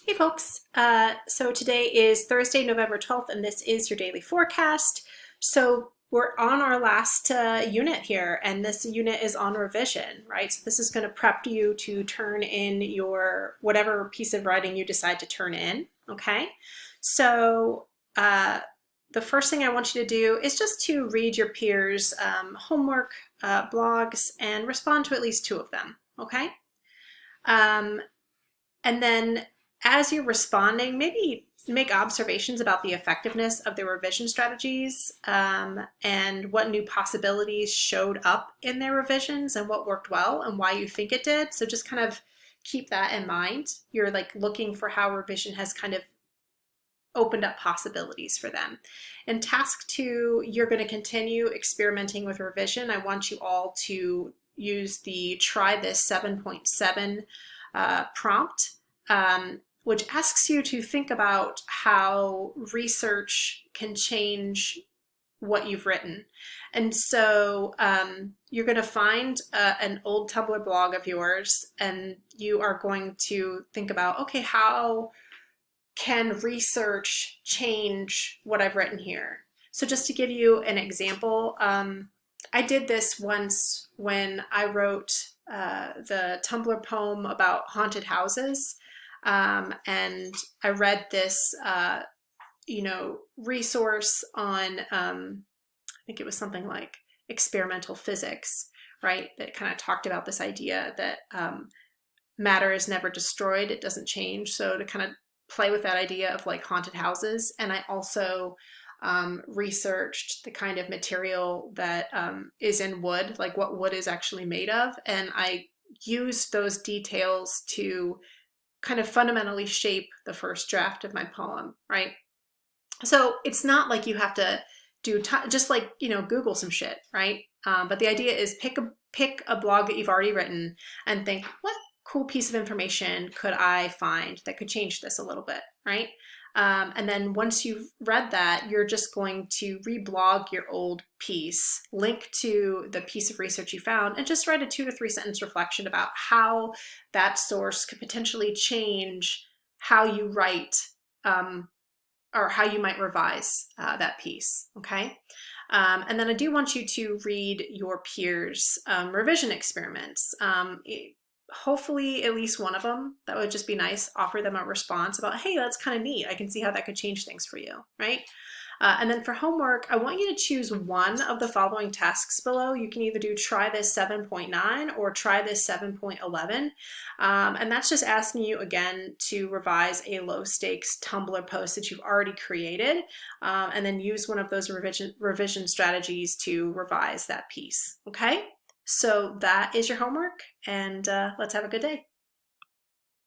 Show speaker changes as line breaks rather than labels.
Hey folks, so today is Thursday, November 12th, and this is your daily forecast. So we're on our last unit here, and this unit is on revision, right? So this is going to prep you to turn in your whatever piece of writing you decide to turn in, okay? So the first thing I want you to do is just to read your peers' homework, blogs, and respond to at least two of them, okay? Um, and then as you're responding, maybe make observations about the effectiveness of the revision strategies and what new possibilities showed up in their revisions and what worked well and why you think it did. So just kind of keep that in mind. You're like looking for how revision has kind of opened up possibilities for them. In task 2, you're going to continue experimenting with revision. I want you all to use the try this 7.7 prompt, which asks you to think about how research can change what you've written. And so you're going to find an old Tumblr blog of yours, and you are going to think about, okay, how can research change what I've written here? So just to give you an example, I did this once when I wrote the Tumblr poem about haunted houses. And I read this, resource on, I think it was something like experimental physics, right? That kind of talked about this idea that matter is never destroyed, it doesn't change. So to kind of play with that idea of like haunted houses. And I also researched the kind of material that is in wood, like what wood is actually made of. And I used those details to kind of fundamentally shape the first draft of my poem, right? So it's not like you have to do just like, Google some shit, right? But the idea is pick a blog that you've already written and think, what cool piece of information could I find that could change this a little bit, right? And then once you've read that, you're just going to reblog your old piece, link to the piece of research you found, and just write a 2 to 3 sentence reflection about how that source could potentially change how you write or how you might revise that piece, okay? And then I do want you to read your peers' revision experiments. Hopefully at least one of them, that would just be nice, offer them a response about, hey, that's kind of neat. I can see how that could change things for you, right? And then for homework, I want you to choose one of the following tasks below. You can either do try this 7.9 or try this 7.11. And that's just asking you again to revise a low stakes Tumblr post that you've already created, and then use one of those revision strategies to revise that piece, okay? So that is your homework, and let's have a good day.